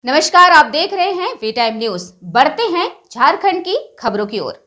नमस्कार, आप देख रहे हैं वी टाइम न्यूज। बढ़ते हैं झारखंड की खबरों की ओर।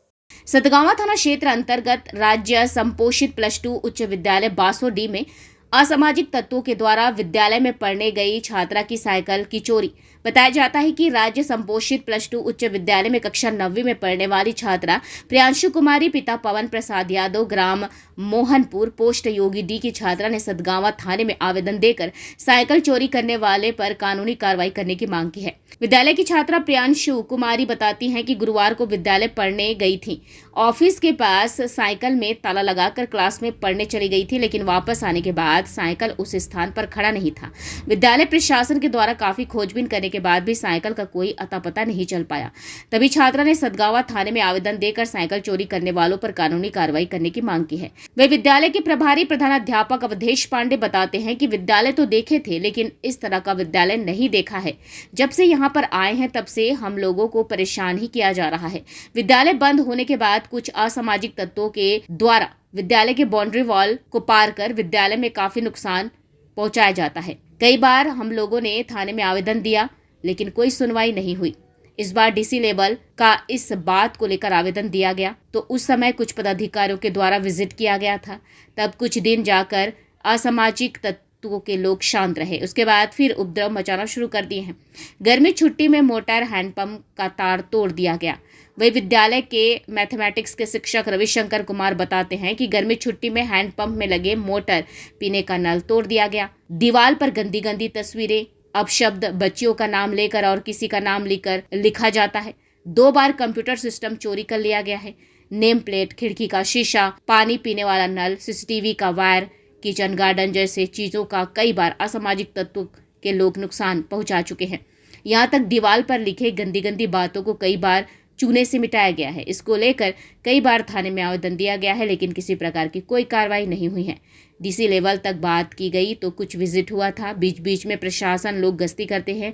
सतगावा थाना क्षेत्र अंतर्गत राज्य संपोषित +2 उच्च विद्यालय बासोडी में असामाजिक तत्वों के द्वारा विद्यालय में पढ़ने गई छात्रा की साइकिल की चोरी। बताया जाता है कि राज्य संपोषित +2 उच्च विद्यालय में कक्षा 9वीं में पढ़ने वाली छात्रा प्रियांशु कुमारी पिता पवन प्रसाद यादव ग्राम मोहनपुर पोस्ट योगी डी की छात्रा ने सतगावा थाने में आवेदन देकर साइकिल चोरी करने वाले पर कानूनी कार्रवाई करने की मांग की है। विद्यालय की छात्रा प्रियांशु कुमारी बताती हैं कि गुरुवार को विद्यालय पढ़ने गई थी। ऑफिस के पास साइकिल में ताला लगाकर क्लास में पढ़ने चली गई थी, लेकिन वापस आने के बाद साइकिल उस स्थान पर खड़ा नहीं था। विद्यालय प्रशासन के द्वारा काफी खोजबीन करने के बाद भी साइकिल का कोई अता पता नहीं चल पाया। तभी छात्रा ने सतगावा थाने में आवेदन देकर साइकिल चोरी करने वालों पर कानूनी कार्रवाई करने की मांग की है। वे विद्यालय के प्रभारी प्रधानाध्यापक अवधेश पांडे बताते हैं कि विद्यालय तो देखे थे, लेकिन इस तरह का विद्यालय नहीं देखा है। जब से यहाँ पर आए हैं तब से हम लोगों को परेशान ही किया जा रहा है। विद्यालय बंद होने के बाद कुछ असामाजिक तत्वों के द्वारा विद्यालय के बाउंड्री वॉल को पार कर विद्यालय में काफी नुकसान पहुंचाया जाता है। कई बार हम लोगों ने थाने में आवेदन दिया, लेकिन कोई सुनवाई नहीं हुई। इस बार डीसी लेवल का इस बात को लेकर आवेदन दिया गया तो उस समय कुछ पदाधिकारियों के द्वारा विजिट किया गया था। तब कुछ दिन जाकर असामाजिक तत्वों के लोग शांत रहे। उसके बाद फिर उपद्रव मचाना शुरू कर दिए हैं। गर्मी छुट्टी में मोटर हैंडपंप का तार तोड़ दिया गया। वही विद्यालय के मैथमेटिक्स के शिक्षक रविशंकर कुमार बताते हैं कि गर्मी छुट्टी में हैंडपंप में लगे मोटर पीने का नल तोड़ दिया गया। दीवार पर गंदी गंदी तस्वीरें, अपशब्द, बच्चियों का नाम लेकर और किसी का नाम लिखकर लिखा जाता है। 2 बार कंप्यूटर सिस्टम चोरी कर लिया गया है। नेम प्लेट, खिड़की का शीशा, पानी पीने वाला नल, सीसीटीवी का वायर, किचन गार्डन जैसे चीजों का कई बार असामाजिक तत्वों के लोग नुकसान पहुंचा चुके हैं। यहाँ तक दीवार पर लिखे गंदी गंदी बातों को कई बार चूने से मिटाया गया है। इसको लेकर कई बार थाने में आवेदन दिया गया है, लेकिन किसी प्रकार की कोई कार्रवाई नहीं हुई है। डीसी लेवल तक बात की गई तो कुछ विजिट हुआ था। बीच बीच में प्रशासन लोग गश्ती करते हैं,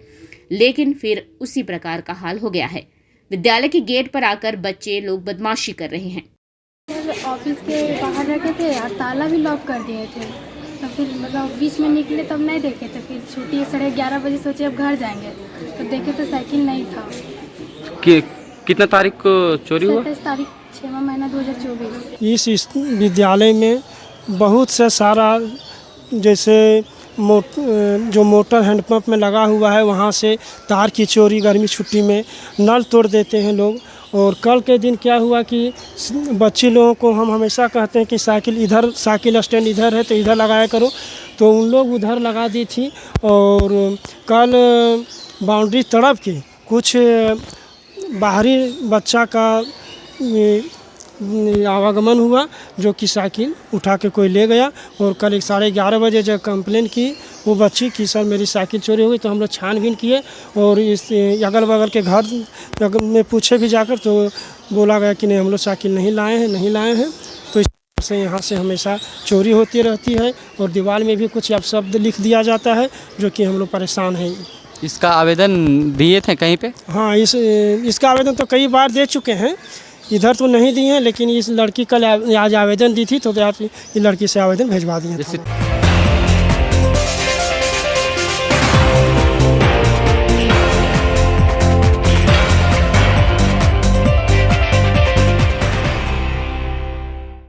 लेकिन फिर उसी प्रकार का हाल हो गया है। विद्यालय के गेट पर आकर बच्चे लोग बदमाशी कर रहे हैं। ऑफिस के बाहर रखे थे और ताला भी लॉक कर दिए थे। तो फिर मतलब बीच में निकले तब नहीं देखे थे। फिर छुट्टी 11:30 बजे सोचे अब घर जाएंगे तो देखे तो साइकिल नहीं था। कितना तारीख को चोरी हुआ? 27 तारीख 6वां महीना 2024। इस विद्यालय में बहुत से सारा जैसे जो मोटर हैंडपंप में लगा हुआ है वहाँ से तार की चोरी, गर्मी छुट्टी में नल तोड़ देते हैं लोग। और कल के दिन क्या हुआ कि बच्चे लोगों को हम हमेशा कहते हैं कि साइकिल स्टैंड इधर है तो इधर लगाया करो, तो उन लोग उधर लगा दी थी। और कल बाउंड्री तड़प के कुछ बाहरी बच्चा का आवागमन हुआ, जो कि साइकिल उठा के कोई ले गया। और कल 11:30 बजे जब कंप्लेन की वो बच्ची कि सर मेरी साइकिल चोरी हो गई, तो हम लोग छानबीन किए और इस अगल बगल के घर में पूछे भी जाकर तो बोला गया कि नहीं, हम लोग साइकिल नहीं लाए हैं। तो इस तरह से यहाँ से हमेशा चोरी होती रहती है और दीवार में भी कुछ अपशब्द लिख दिया जाता है, जो कि हम लोग परेशान हैं। इसका आवेदन दिए थे कहीं पे? हाँ, इसका आवेदन तो कई बार दे चुके हैं। इधर तो नहीं दिए हैं, लेकिन इस लड़की कल आज आवेदन दी थी तो ये लड़की से आवेदन भिजवा दिए।